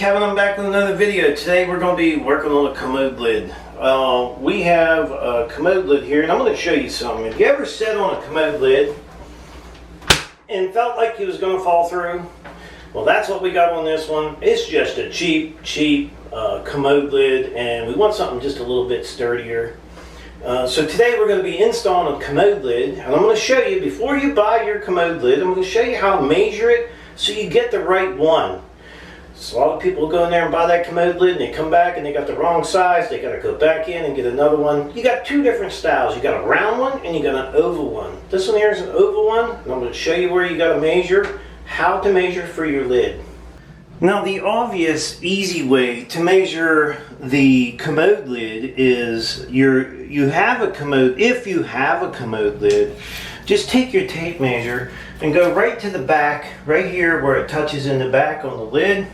Kevin. I'm back with another video. Today we're going to be working on a commode lid. We have a commode lid here, and I'm going to show you something. Have you ever sat on a commode lid and felt like it was going to fall through? Well, that's what we got on this one. It's just a cheap commode lid, and we want something just a little bit sturdier. So today we're going to be installing a commode lid, and I'm going to show you, before you buy your commode lid, I'm going to show you how to measure it so you get the right one. So a lot of people go in there and buy that commode lid and they come back and they got the wrong size. They got to go back in and get another one. You got two different styles. You got a round one and you got an oval one. This one here is an oval one, and I'm going to show you where you got to measure, how to measure for your lid. Now the obvious easy way to measure the commode lid is if you have a commode lid, just take your tape measure and go right to the back, right here where it touches in the back on the lid,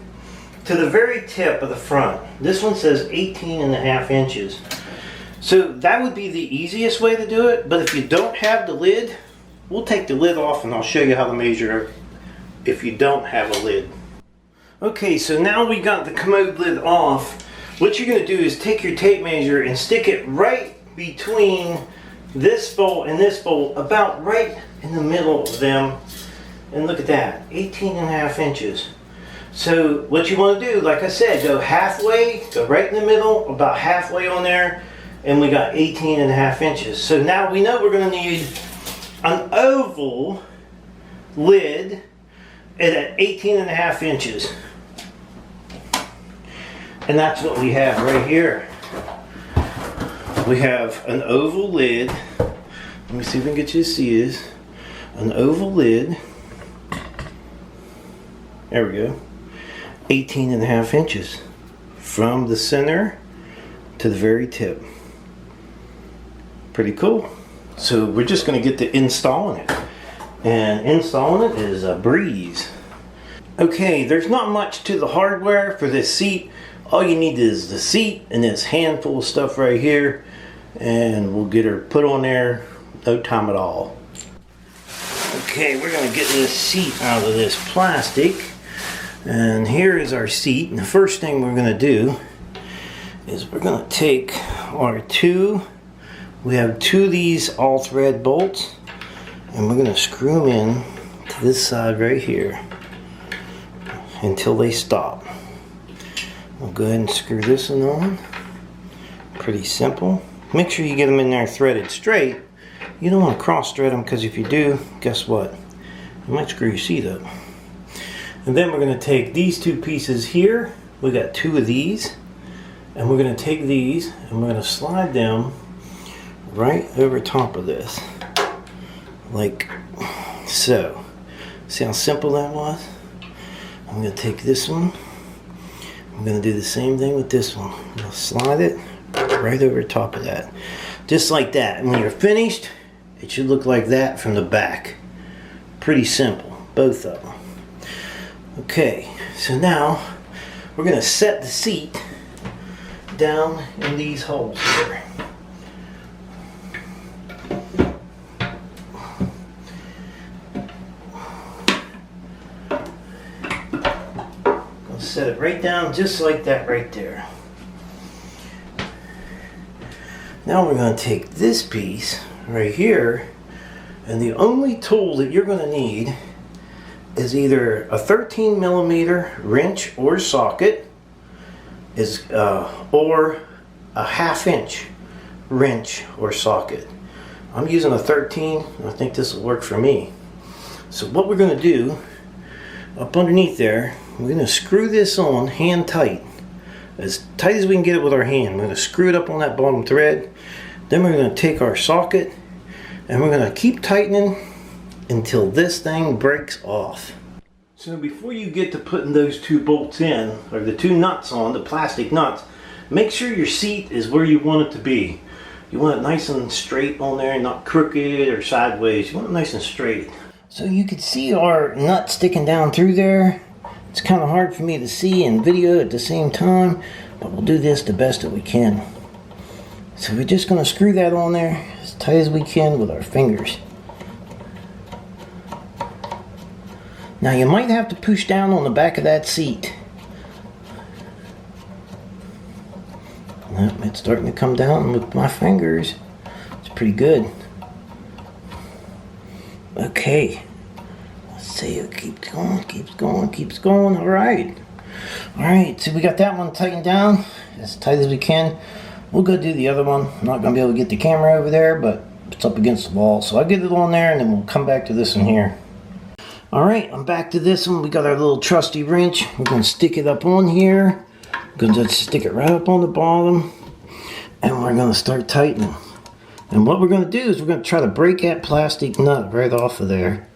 to the very tip of the front. This one says 18.5 inches. So that would be the easiest way to do it, but if you don't have the lid, we'll take the lid off and I'll show you how to measure if you don't have a lid. Okay, so now we got the commode lid off. What you're going to do is take your tape measure and stick it right between this bolt and this bolt, about right in the middle of them. And look at that, 18.5 inches. So what you want to do, like I said, go halfway, go right in the middle, about halfway on there, and we got 18.5 inches. So now we know we're going to need an oval lid at 18.5 inches. And that's what we have right here. We have an oval lid. Let me see if we can get you to see this. An oval lid. There we go. 18.5 inches from the center to the very tip. Pretty cool. So we're just going to get to installing it. And installing it is a breeze. Okay, there's not much to the hardware for this seat. All you need is the seat and this handful of stuff right here, and we'll get her put on there no time at all. Okay, we're going to get this seat out of this plastic, and here is our seat. And the first thing we're going to do is we're going to take our we have two of these all thread bolts, and we're going to screw them in to this side right here until they stop. We'll go ahead and screw this one on. Pretty simple. Make sure you get them in there threaded straight. You don't want to cross thread them, because if you do, guess what? You might screw your seat up. And then we're going to take these two pieces here. We got two of these. And we're going to take these and we're going to slide them right over top of this. Like so. See how simple that was? I'm going to take this one. I'm going to do the same thing with this one. I'm going to slide it right over top of that. Just like that. And when you're finished, it should look like that from the back. Pretty simple, both of them. Okay, so now we're going to set the seat down in these holes here. Set it right down just like that right there. Now we're going to take this piece right here, and the only tool that you're going to need is either a 13mm wrench or socket, or a 1/2 inch wrench or socket. I'm using a 13. I think this will work for me. So what we're going to do, up underneath there, we're going to screw this on hand tight as we can get it with our hand. We're going to screw it up on that bottom thread. Then we're going to take our socket and we're going to keep tightening until this thing breaks off. So before you get to putting those two bolts in, or the two nuts on, the plastic nuts, make sure your seat is where you want it to be. You want it nice and straight on there, not crooked or sideways. You want it nice and straight. So you can see our nut sticking down through there. It's kind of hard for me to see and video at the same time, but we'll do this the best that we can. So we're just going to screw that on there as tight as we can with our fingers. Now you might have to push down on the back of that seat It's starting to come down with my fingers. It's pretty good. Okay. Let's see. It keeps going, keeps going, keeps going. All right. All right. So we got that one tightened down as tight as we can. We'll go do the other one. I'm not going to be able to get the camera over there, but it's up against the wall. So I'll get it on there and then we'll come back to this one here. All right. I'm back to this one. We got our little trusty wrench. We're going to stick it up on here. We're going to just stick it right up on the bottom. And we're going to start tightening. And what we're going to do is we're going to try to break that plastic nut right off of there.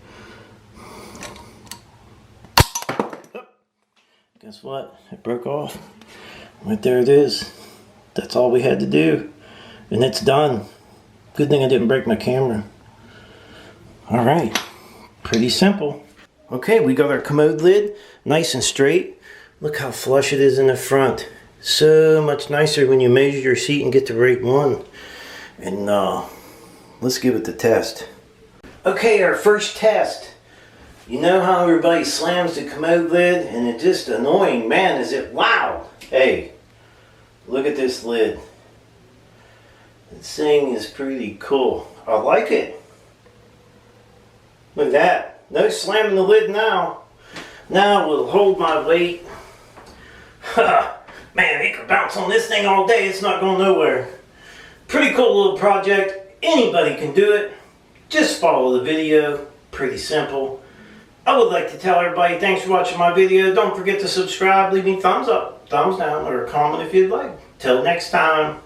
Guess what? It broke off. Right there it is. That's all we had to do. And it's done. Good thing I didn't break my camera. Alright. Pretty simple. Okay, we got our commode lid. Nice and straight. Look how flush it is in the front. So much nicer when you measure your seat and get the right one. And let's give it the test. Okay, our first test. You know how everybody slams the commode lid and it's just annoying. Man, is it loud. Hey, look at this lid. This thing is pretty cool. I like it. Look at that. No slamming the lid now. Now we'll hold my weight. Man, it could bounce on this thing all day. It's not going nowhere. Pretty cool little project. Anybody can do it. Just follow the video. Pretty simple. I would like to tell everybody thanks for watching my video. Don't forget to subscribe. Leave me thumbs up, thumbs down, or a comment if you'd like. Till next time.